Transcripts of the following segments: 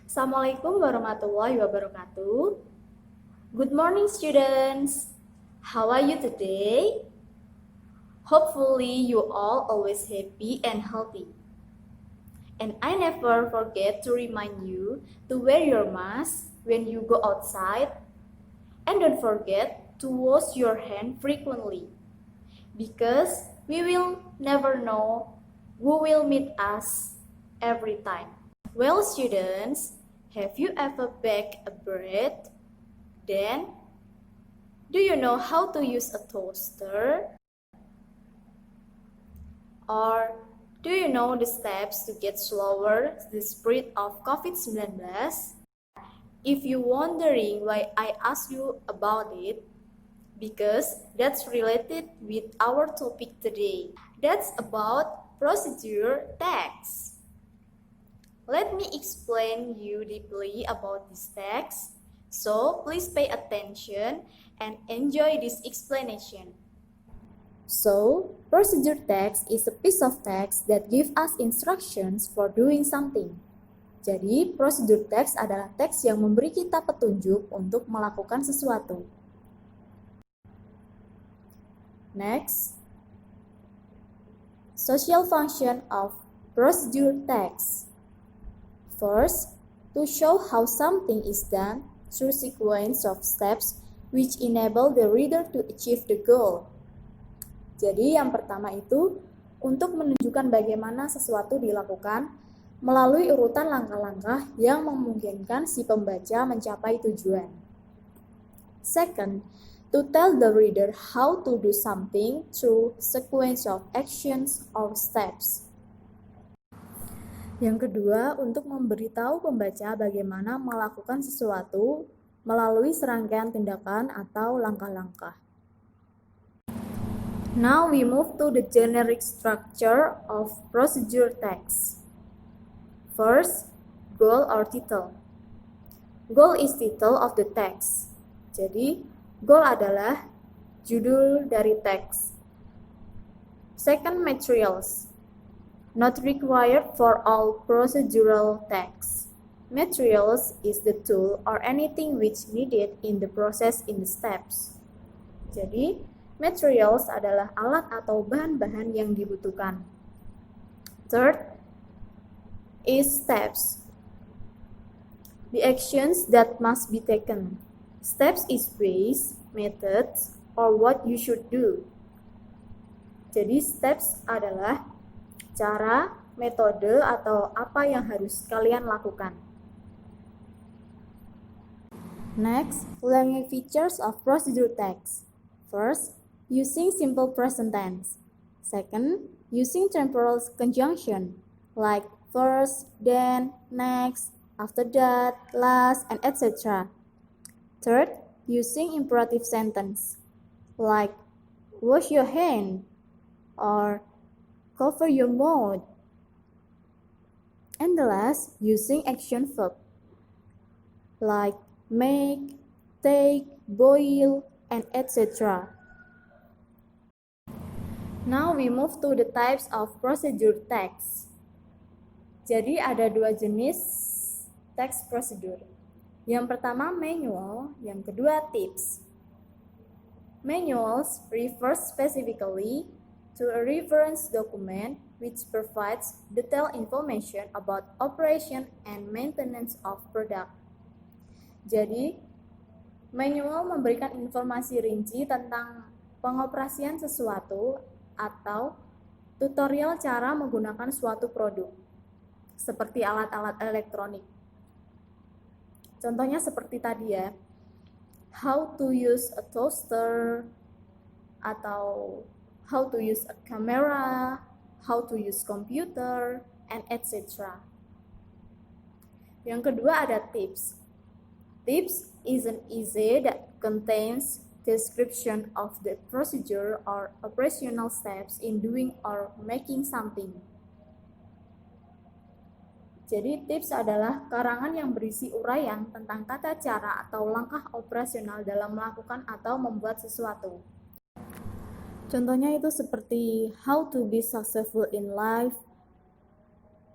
Assalamualaikum warahmatullahi wabarakatuh. Good morning, students. How are you today? Hopefully, you all always happy and healthy. And I never forget to remind you to wear your mask when you go outside. And don't forget to wash your hand frequently. Because we will never know who will meet us every time. Well, students, have you ever baked a bread? Then, do you know how to use a toaster? Or do you know the steps to get slower the spread of COVID-19? If you're wondering why I asked you about it, because that's related with our topic today. That's about procedure tax. Let me explain you deeply about this text. So please pay attention and enjoy this explanation. So, procedure text is a piece of text that gives us instructions for doing something. Jadi, procedure text adalah teks yang memberi kita petunjuk untuk melakukan sesuatu. Next, social function of procedure text. First, to show how something is done through sequence of steps which enable the reader to achieve the goal. Jadi yang pertama itu untuk menunjukkan bagaimana sesuatu dilakukan melalui urutan langkah-langkah yang memungkinkan si pembaca mencapai tujuan. Second, to tell the reader how to do something through sequence of actions or steps. Yang kedua, untuk memberitahu pembaca bagaimana melakukan sesuatu melalui serangkaian tindakan atau langkah-langkah. Now we move to the generic structure of procedure text. First, goal or title. Goal is title of the text. Jadi, goal adalah judul dari teks. Second, materials. Not required for all procedural texts. Materials is the tool or anything which needed in the process in the steps. Jadi, materials adalah alat atau bahan-bahan yang dibutuhkan. Third is steps. The actions that must be taken. Steps is ways, methods, or what you should do. Jadi steps adalah cara, metode, atau apa yang harus kalian lakukan. Next, learning features of procedure text. First, using simple present tense. Second, using temporal conjunction like first, then, next, after that, last, and etc. Third, using imperative sentence like wash your hand or cover your mouth. And the last, using action verb like make, take, boil, and etc. Now we move to the types of procedure text. Jadi ada dua jenis text procedure. Yang pertama manual, yang kedua tips. Manuals refers specifically to a reference document which provides detailed information about operation and maintenance of product. Jadi, manual memberikan informasi rinci tentang pengoperasian sesuatu atau tutorial cara menggunakan suatu produk, seperti alat-alat elektronik. Contohnya seperti tadi ya, how to use a toaster, atau how to use a camera, how to use computer, and etc. Yang kedua ada tips. Tips is an essay that contains description of the procedure or operational steps in doing or making something. Jadi tips adalah karangan yang berisi uraian tentang tata cara atau langkah operasional dalam melakukan atau membuat sesuatu. Contohnya itu seperti how to be successful in life,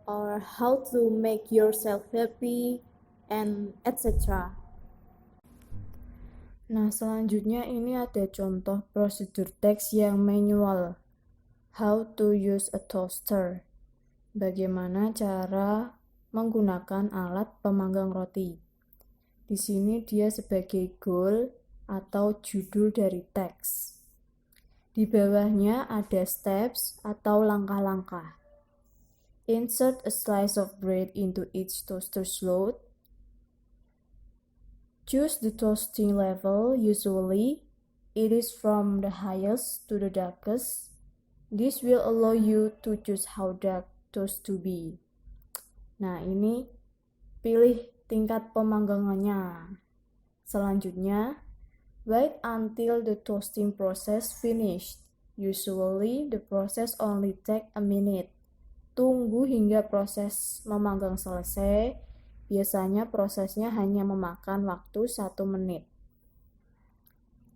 or how to make yourself happy, and etc. Nah, selanjutnya ini ada contoh prosedur teks yang manual. How to use a toaster. Bagaimana cara menggunakan alat pemanggang roti. Di sini dia sebagai goal atau judul dari teks. Di bawahnya ada steps atau langkah-langkah. Insert a slice of bread into each toaster slot. Choose the toasting level. Usually, it is from the highest to the darkest. This will allow you to choose how dark toast to be. Nah, ini pilih tingkat pemanggangannya. Selanjutnya, wait until the toasting process finished. Usually, the process only take a minute. Tunggu hingga proses memanggang selesai. Biasanya prosesnya hanya memakan waktu 1 menit.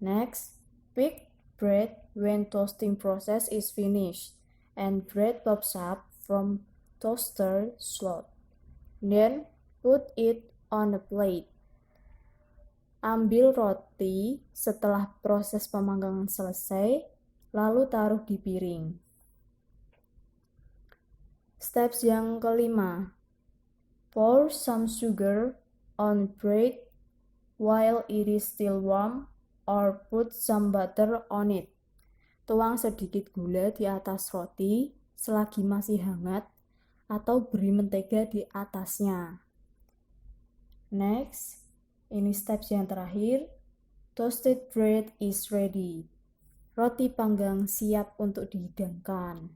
Next, pick bread when toasting process is finished and bread pops up from toaster slot. Then, put it on a plate. Ambil roti setelah proses pemanggangan selesai, lalu taruh di piring. Steps yang kelima. Pour some sugar on bread while it is still warm or put some butter on it. Tuang sedikit gula di atas roti selagi masih hangat atau beri mentega di atasnya. Next, ini steps yang terakhir. Toasted bread is ready. Roti panggang siap untuk dihidangkan.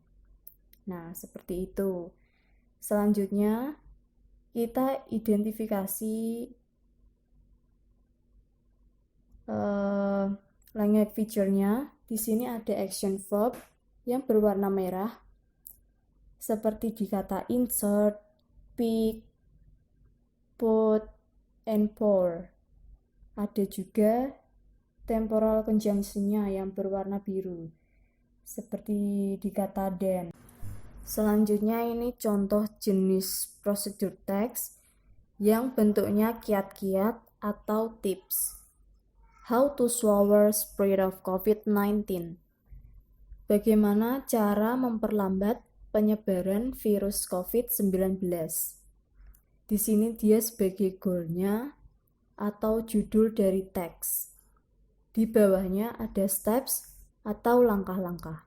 Nah, seperti itu. Selanjutnya, kita identifikasi language feature-nya. Di sini ada action verb yang berwarna merah, seperti di kata insert, pick, put, and pour. Ada juga temporal conjunction-nya yang berwarna biru, seperti di kata then. Selanjutnya ini contoh jenis prosedur teks yang bentuknya kiat-kiat atau tips. How to slower spread of COVID-19. Bagaimana cara memperlambat penyebaran virus COVID-19. Di sini dia sebagai goal-nya atau judul dari teks. Di bawahnya ada steps atau langkah-langkah.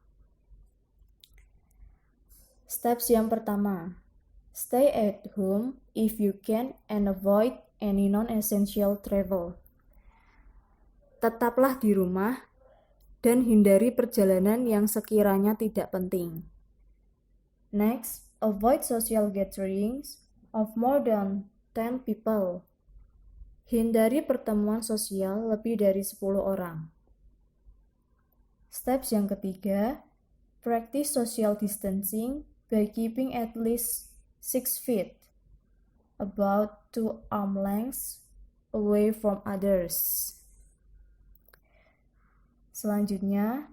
Steps yang pertama, stay at home if you can and avoid any non-essential travel. Tetaplah di rumah dan hindari perjalanan yang sekiranya tidak penting. Next, avoid social gatherings of more than 10 people. Hindari pertemuan sosial lebih dari 10 orang. Steps yang ketiga, practice social distancing by keeping at least 6 feet, about 2 arm lengths, away from others. Selanjutnya,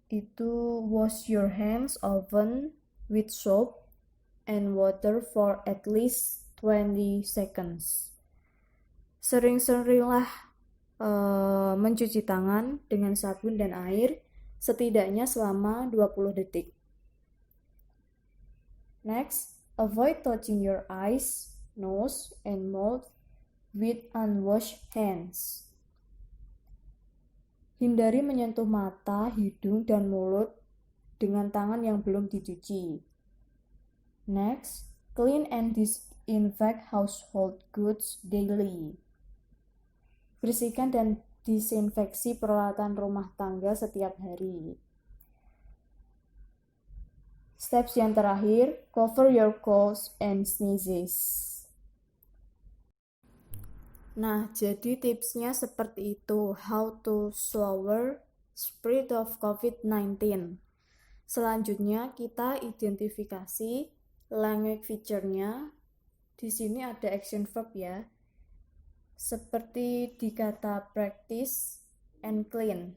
itu wash your hands often with soap and water for at least 20 seconds. Sering-seringlah mencuci tangan dengan sabun dan air setidaknya selama 20 detik. Next, avoid touching your eyes, nose, and mouth with unwashed hands. Hindari menyentuh mata, hidung, dan mulut dengan tangan yang belum dicuci. Next, clean and disinfect household goods daily. Bersihkan dan disinfeksi peralatan rumah tangga setiap hari. Steps yang terakhir, cover your coughs and sneezes. Nah, jadi tipsnya seperti itu, how to slower spread of COVID-19. Selanjutnya kita identifikasi language feature-nya. Di sini ada action verb ya, seperti di kata practice and clean.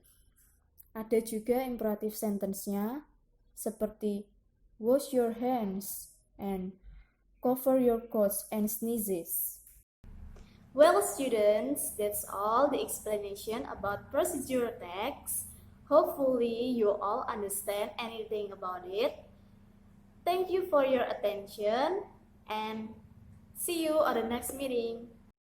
Ada juga imperative sentence-nya, seperti wash your hands and cover your coughs and sneezes. Well, students, that's all the explanation about procedural text. Hopefully, you all understand anything about it. Thank you for your attention and see you at the next meeting.